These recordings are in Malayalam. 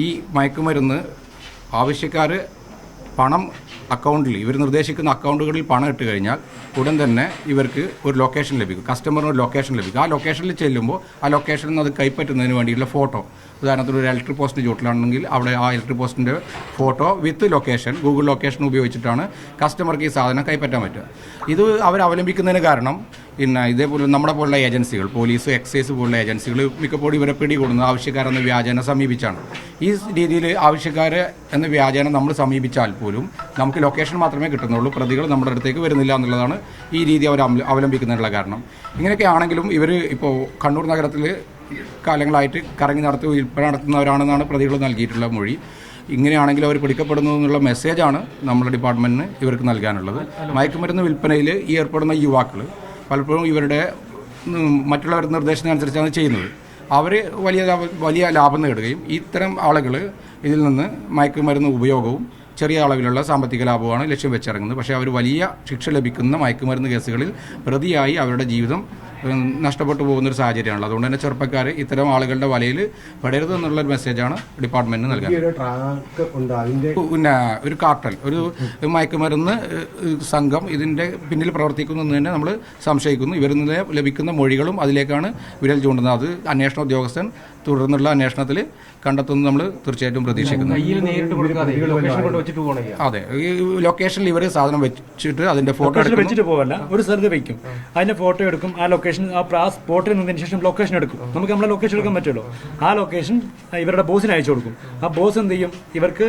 ഈ മയക്കുമരുന്ന് ആവശ്യക്കാർ പണം അക്കൗണ്ടിൽ ഇവർ നിർദ്ദേശിക്കുന്ന അക്കൗണ്ടുകളിൽ പണം ഇട്ട് കഴിഞ്ഞാൽ ഉടൻ തന്നെ ഇവർക്ക് ഒരു ലൊക്കേഷൻ ലഭിക്കും, കസ്റ്റമറിന് ഒരു ലൊക്കേഷൻ ലഭിക്കും. ആ ലൊക്കേഷനിൽ ചെല്ലുമ്പോൾ ആ ലൊക്കേഷനിൽ നിന്ന് അത് കൈപ്പറ്റുന്നതിന് വേണ്ടിയുള്ള ഫോട്ടോ, ഉദാഹരണത്തിന് ഒരു ഇലക്ട്രിക് പോസ്റ്റിന് ചുവട്ടിലാണെങ്കിൽ അവിടെ ആ ഇലക്ട്രിക് പോസ്റ്റിൻ്റെ photo with location, Google location ഉപയോഗിച്ചിട്ടാണ് കസ്റ്റമർക്ക് ഈ സാധനം കൈപ്പറ്റാൻ പറ്റുക. ഇത് അവർ അവലംബിക്കുന്നതിന് കാരണം പിന്നെ ഇതേപോലെ നമ്മുടെ പോലുള്ള ഏജൻസികൾ, പോലീസ്, എക്സൈസ് പോലുള്ള ഏജൻസികൾ മിക്കപ്പോഴും ഇവരെ പിടികൂടുന്നത് ആവശ്യക്കാരെന്ന വ്യാജേന സമീപിച്ചാണ്. ഈ രീതിയിൽ ആവശ്യക്കാർ എന്ന വ്യാജേന നമ്മൾ സമീപിച്ചാൽ പോലും നമുക്ക് ലൊക്കേഷൻ മാത്രമേ കിട്ടുന്നുള്ളൂ, പ്രതികൾ നമ്മുടെ അടുത്തേക്ക് വരുന്നില്ല എന്നുള്ളതാണ് ഈ രീതി അവർ അവലംബിക്കുന്നതിനുള്ള കാരണം. ഇങ്ങനെയൊക്കെ ആണെങ്കിലും ഇവർ ഇപ്പോൾ കണ്ണൂർ നഗരത്തിൽ കാലങ്ങളായിട്ട് കറങ്ങി വിൽപ്പന നടത്തുന്നവരാണെന്നാണ് പ്രതികൾ നൽകിയിട്ടുള്ള മൊഴി. ഇങ്ങനെയാണെങ്കിൽ അവർ പിടിക്കപ്പെടുന്നു എന്നുള്ള മെസ്സേജാണ് നമ്മുടെ ഡിപ്പാർട്ട്മെൻറ്റിന് ഇവർക്ക് നൽകാനുള്ളത്. മയക്കുമരുന്ന് വിൽപ്പനയിൽ ഈ ഏർപ്പെടുന്ന യുവാക്കൾ പലപ്പോഴും ഇവരുടെ മറ്റുള്ളവരുടെ നിർദ്ദേശത്തിനനുസരിച്ചാണ് ചെയ്യുന്നത്. അവർ വലിയ ലാഭം നേടുകയും ഇത്തരം ആളുകൾ ഇതിൽ നിന്ന് മയക്കുമരുന്ന് ഉപയോഗവും ചെറിയ അളവിലുള്ള സാമ്പത്തിക ലാഭമാണ് ലക്ഷ്യം വെച്ചിറങ്ങുന്നത്. പക്ഷേ അവർ വലിയ ശിക്ഷ ലഭിക്കുന്ന മയക്കുമരുന്ന് കേസുകളിൽ പ്രതിയായി അവരുടെ ജീവിതം നഷ്ടപ്പെട്ടു പോകുന്നൊരു സാഹചര്യമാണല്ലോ. അതുകൊണ്ട് തന്നെ ചെറുപ്പക്കാർ ഇത്തരം ആളുകളുടെ വലയിൽ പെടരുത് എന്നുള്ളൊരു മെസ്സേജാണ് ഡിപ്പാർട്ട്മെന്റിന് നൽകാൻ. പിന്നെ ഒരു കാർട്ടൽ, ഒരു മയക്കുമരുന്ന് സംഘം ഇതിൻ്റെ പിന്നിൽ പ്രവർത്തിക്കുന്നു എന്ന് തന്നെ നമ്മൾ സംശയിക്കുന്നു. ഇവരിൽ നിന്ന് ലഭിക്കുന്ന മൊഴികളും അതിലേക്കാണ് വിരൽ ചൂണ്ടുന്നത്. അത് അന്വേഷണ ഉദ്യോഗസ്ഥൻ തുടർന്നുള്ള അന്വേഷണത്തിൽ കണ്ടെത്തുന്നത് നമ്മൾ തീർച്ചയായിട്ടും പ്രതീക്ഷിക്കുന്നു. അതെ, ഈ ലൊക്കേഷനിൽ ഇവർ സാധനം വെച്ചിട്ട് അതിന്റെ ഫോട്ടോ വെച്ചിട്ട് പോകല്ല, ഒരു സ്ഥലത്ത് വെക്കും, അതിന്റെ ഫോട്ടോ എടുക്കും, ആ ലൊക്കേഷൻ ആ സ്പോട്ടിൽ നിന്നതിന് ശേഷം ലൊക്കേഷൻ എടുക്കും. നമുക്ക് നമ്മളെ ലൊക്കേഷൻ എടുക്കാൻ പറ്റുമല്ലോ. ആ ലൊക്കേഷൻ ഇവരുടെ ബോസിന് അയച്ചു കൊടുക്കും. ആ ബോസ് എന്ത് ചെയ്യും, ഇവർക്ക്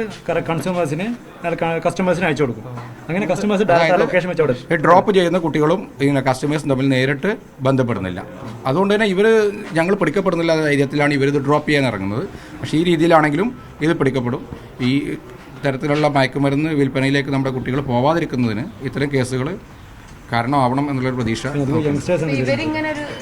കസ്റ്റമേഴ്സിന് അയച്ചു കൊടുക്കും. അങ്ങനെ കസ്റ്റമേഴ്സ് ലൊക്കേഷൻ വെച്ച് അവിടെ ഡ്രോപ്പ് ചെയ്യുന്ന കുട്ടികളും ഇങ്ങനെ കസ്റ്റമേഴ്സും തമ്മിൽ നേരിട്ട് ബന്ധപ്പെടുന്നില്ല. അതുകൊണ്ട് തന്നെ ഞങ്ങൾ പിടിക്കപ്പെടുന്നില്ല എന്ന ധൈര്യത്തിലാണ് ഇവരിത് ഡ്രോപ്പ് ചെയ്യാൻ ഇറങ്ങുന്നത്. പക്ഷേ ഈ രീതിയിലാണെങ്കിലും ഇത് പിടിക്കപ്പെടും. ഈ തരത്തിലുള്ള മയക്കുമരുന്ന് വിൽപ്പനയിലേക്ക് നമ്മുടെ കുട്ടികൾ പോവാതിരിക്കുന്നതിന് ഇത്തരം കേസുകൾ കാരണമാവണം എന്നുള്ളൊരു പ്രതീക്ഷ.